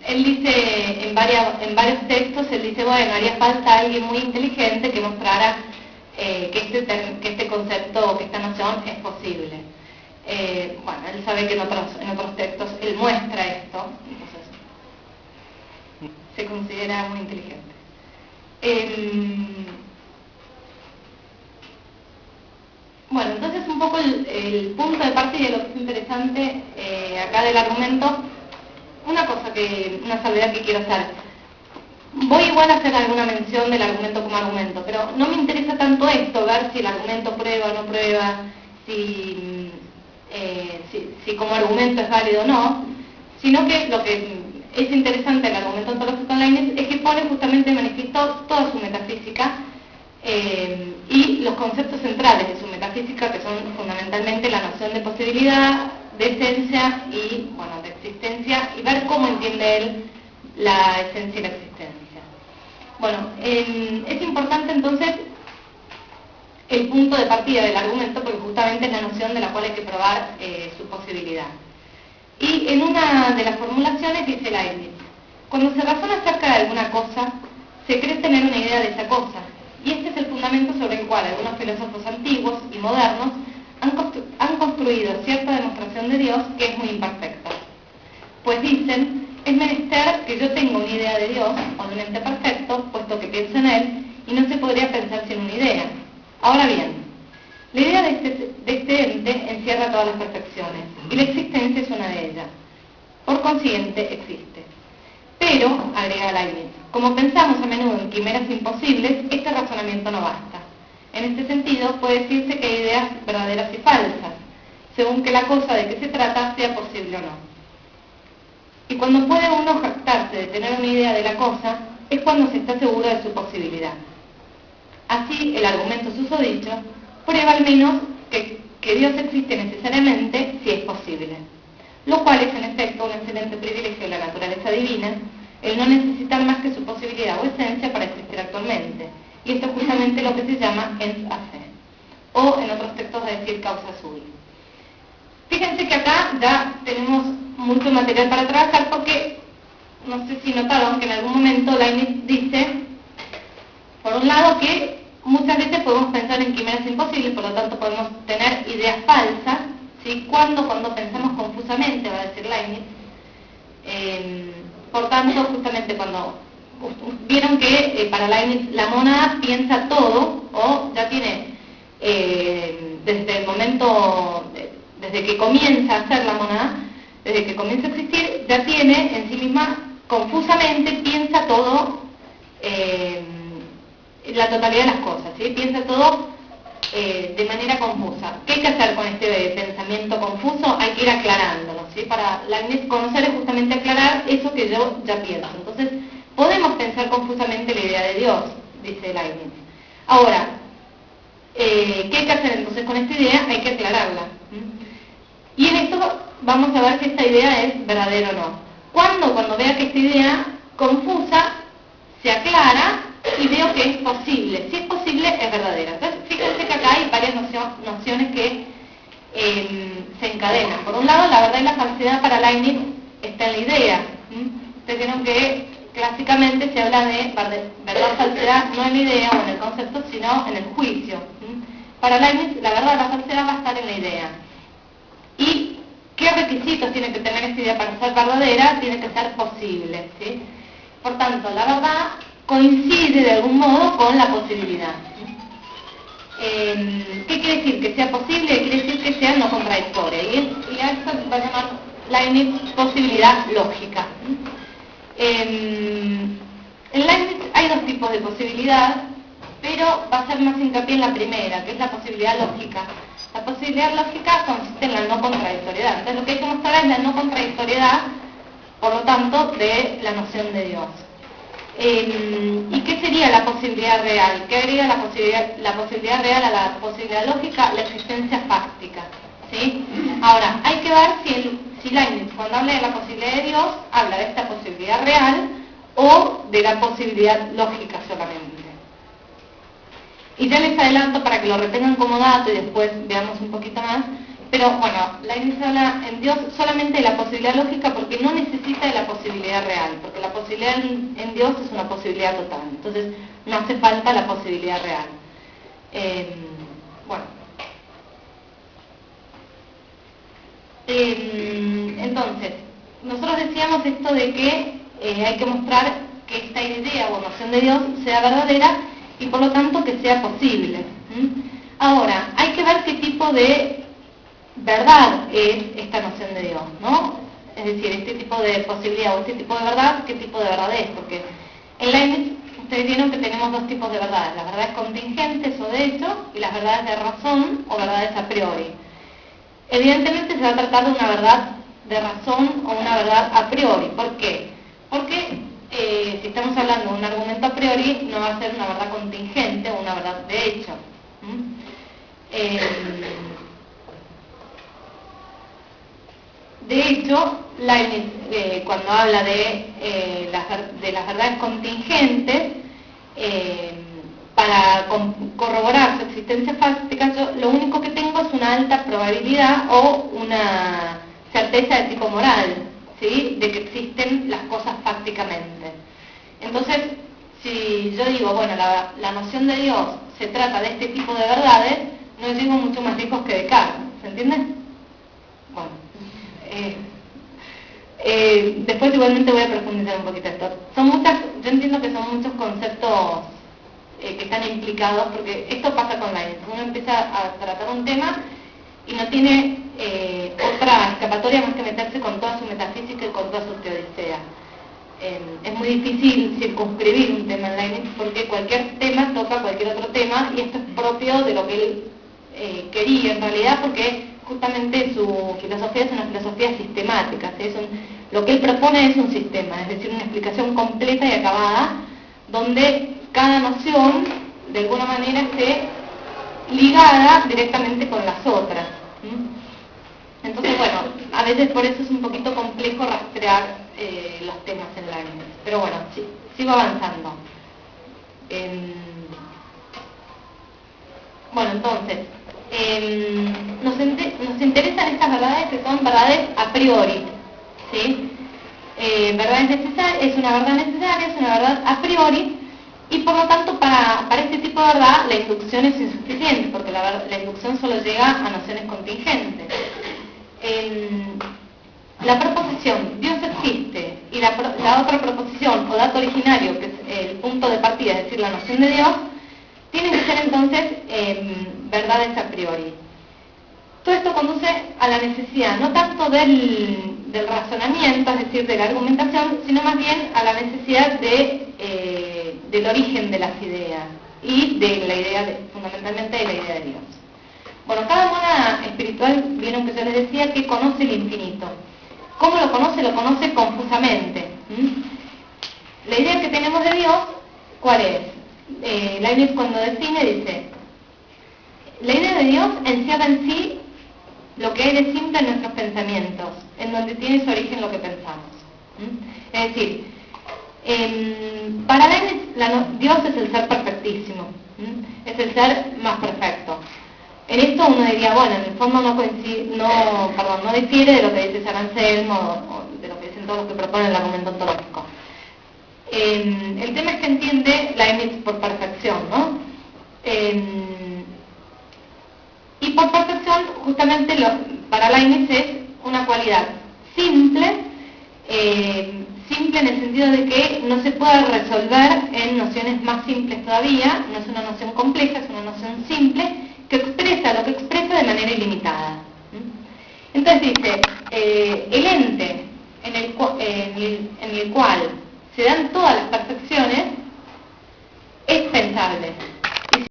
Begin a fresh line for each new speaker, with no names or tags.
Él dice en varios textos, él dice, bueno, haría falta alguien muy inteligente que mostrara que este concepto, que esta noción es posible. Bueno, él sabe que en otros textos él muestra esto, entonces se considera muy inteligente. Bueno, entonces un poco el punto de partida y lo que es interesante acá del argumento, una salvedad que quiero hacer. Voy igual a hacer alguna mención del argumento como argumento, pero no me interesa tanto esto, ver si el argumento prueba o no prueba, si como argumento es válido o no, sino que lo que es interesante del argumento ontológico en Leibniz es que pone justamente de manifiesto toda su metafísica y los conceptos centrales de su metafísica, que son fundamentalmente la noción de posibilidad, de esencia y, bueno, de existencia, y ver cómo entiende él la esencia y la existencia. Bueno, es importante entonces el punto de partida del argumento, porque justamente es la noción de la cual hay que probar su posibilidad. Y en una de las formulaciones dice Leibniz: cuando se razona acerca de alguna cosa, se cree tener una idea de esa cosa, y este es el fundamento sobre el cual algunos filósofos antiguos y modernos han construido cierta demostración de Dios que es muy imperfecta. Pues dicen, es menester que yo tenga una idea de Dios o de un ente perfecto, puesto que pienso en él, y no se podría pensar sin una idea. Ahora bien, la idea de este ente encierra todas las perfecciones, y la existencia es una de ellas. Por consiguiente, existe. Pero, agrega Leibniz, como pensamos a menudo en quimeras imposibles, este razonamiento no basta. En este sentido, puede decirse que hay ideas verdaderas y falsas, según que la cosa de que se trata sea posible o no. Y cuando puede uno jactarse de tener una idea de la cosa, es cuando se está seguro de su posibilidad. Así, el argumento susodicho prueba al menos que Dios existe necesariamente si es posible, lo cual es en efecto un excelente privilegio de la naturaleza divina, el no necesitar más que su posibilidad o esencia para existir actualmente, y esto es justamente lo que se llama ens a se, o en otros textos a decir causa sui. Fíjense que acá ya tenemos mucho material para trabajar, porque no sé si notaron que en algún momento Leibniz dice, por un lado, que muchas veces podemos pensar en quimeras imposibles, por lo tanto podemos tener ideas falsas, ¿sí? Cuando pensamos confusamente, va a decir Leibniz. Por tanto, justamente cuando vieron que para Leibniz la mónada piensa todo, o ya tiene, desde el momento, desde que comienza a ser la mónada, desde que comienza a existir, ya tiene en sí misma, confusamente, piensa todo, la totalidad de las cosas, ¿sí? Piensa todo de manera confusa. ¿Qué hay que hacer con este pensamiento confuso? Hay que ir aclarándolo, ¿sí? Para Leibniz, conocer es justamente aclarar eso que yo ya pienso. Entonces, podemos pensar confusamente la idea de Dios, dice Leibniz. Ahora, ¿qué hay que hacer entonces con esta idea? Hay que aclararla. Y en esto vamos a ver si esta idea es verdadera o no. Cuando vea que esta idea confusa se aclara y veo que es posible. Si es posible, es verdadera. Entonces, fíjense que acá hay varias nociones que se encadenan. Por un lado, la verdad y la falsedad para Leibniz está en la idea. Ustedes vieron que clásicamente se habla de verdad o falsedad no en la idea o en el concepto, sino en el juicio. Para Leibniz, la verdad y la falsedad va a estar en la idea. ¿Y qué requisitos tiene que tener esta idea para ser verdadera? Tiene que ser posible, ¿sí? Por tanto, la verdad coincide de algún modo con la posibilidad. ¿Qué quiere decir? Que sea posible, quiere decir que sea no contradictoria. Y a esto va a llamar Leibniz posibilidad lógica. En Leibniz hay dos tipos de posibilidad, pero va a ser más hincapié en la primera, que es la posibilidad lógica. La posibilidad lógica consiste en la no contradictoriedad. Entonces lo que hay que mostrar es la no contradictoriedad, por lo tanto, de la noción de Dios. ¿Y qué sería la posibilidad real? ¿Qué agrega la posibilidad real a la posibilidad lógica? La existencia fáctica, ¿sí? Ahora, hay que ver si Leibniz, cuando habla de la posibilidad de Dios, habla de esta posibilidad real o de la posibilidad lógica solamente. Y ya les adelanto para que lo retengan como dato y después veamos un poquito más, pero bueno, Leibniz habla en Dios solamente de la posibilidad lógica porque no necesita de la posibilidad posibilidad real, porque la posibilidad en Dios es una posibilidad total, entonces no hace falta la posibilidad real. Bueno. Entonces, nosotros decíamos esto de que hay que mostrar que esta idea o noción de Dios sea verdadera y por lo tanto que sea posible. Ahora, hay que ver qué tipo de verdad es esta noción de Dios, ¿no? Es decir, este tipo de posibilidad o este tipo de verdad, ¿qué tipo de verdad es? Porque en Leibniz ustedes vieron que tenemos dos tipos de verdades, las verdades contingentes o de hecho y las verdades de razón o verdades a priori. Evidentemente se va a tratar de una verdad de razón o una verdad a priori. ¿Por qué? Porque si estamos hablando de un argumento a priori, no va a ser una verdad contingente o una verdad de hecho. De hecho, Leibniz, cuando habla de las verdades contingentes, para corroborar su existencia fáctica, yo lo único que tengo es una alta probabilidad o una certeza de tipo moral, ¿sí? De que existen las cosas fácticamente. Entonces, si yo digo, bueno, la noción de Dios se trata de este tipo de verdades, no llego mucho más lejos que Descartes, ¿se entiende? Bueno, después igualmente voy a profundizar un poquito esto. Yo entiendo que son muchos conceptos que están implicados, porque esto pasa con Leibniz. Uno empieza a tratar un tema y no tiene otra escapatoria más que meterse con toda su metafísica y con toda su teodicea. Es muy difícil circunscribir un tema en Leibniz porque cualquier tema toca cualquier otro tema y esto es propio de lo que él quería en realidad, porque justamente su filosofía es una filosofía sistemática, ¿sí? Lo que él propone es un sistema, es decir, una explicación completa y acabada donde cada noción de alguna manera esté ligada directamente con las otras. Entonces, bueno, a veces por eso es un poquito complejo rastrear los temas en Leibniz. Pero bueno, sí, sigo avanzando. Bueno, entonces, nos interesan estas verdades que son verdades a priori, ¿sí? Es una verdad necesaria, es una verdad a priori, y por lo tanto para este tipo de verdad la inducción es insuficiente, porque la inducción solo llega a nociones contingentes. La proposición Dios existe y la otra proposición o dato originario, que es el punto de partida, es decir, la noción de Dios, tienen que ser entonces verdades a priori. Todo esto conduce a la necesidad, no tanto del razonamiento, es decir, de la argumentación, sino más bien a la necesidad del origen de las ideas y de la idea, fundamentalmente de la idea de Dios. Bueno, cada moda espiritual, vieron que yo les decía que conoce el infinito. ¿Cómo lo conoce? Lo conoce confusamente. La idea que tenemos de Dios, ¿cuál es? Leibniz cuando define dice, la idea de Dios encierra en sí lo que hay de simple en nuestros pensamientos, en donde tiene su origen lo que pensamos. Es decir, para Leibniz Dios es el ser perfectísimo, es el ser más perfecto. En esto uno diría, bueno, en el fondo no difiere de lo que dice San Anselmo o de lo que dicen todos los que proponen el argumento ontológico. El tema es que entiende Leibniz por perfección, ¿no? Y por perfección, justamente para Leibniz es una cualidad simple, simple en el sentido de que no se puede resolver en nociones más simples todavía, no es una noción compleja, es una noción simple, que expresa lo que expresa de manera ilimitada. Entonces dice, el ente en el cual se dan todas las perfecciones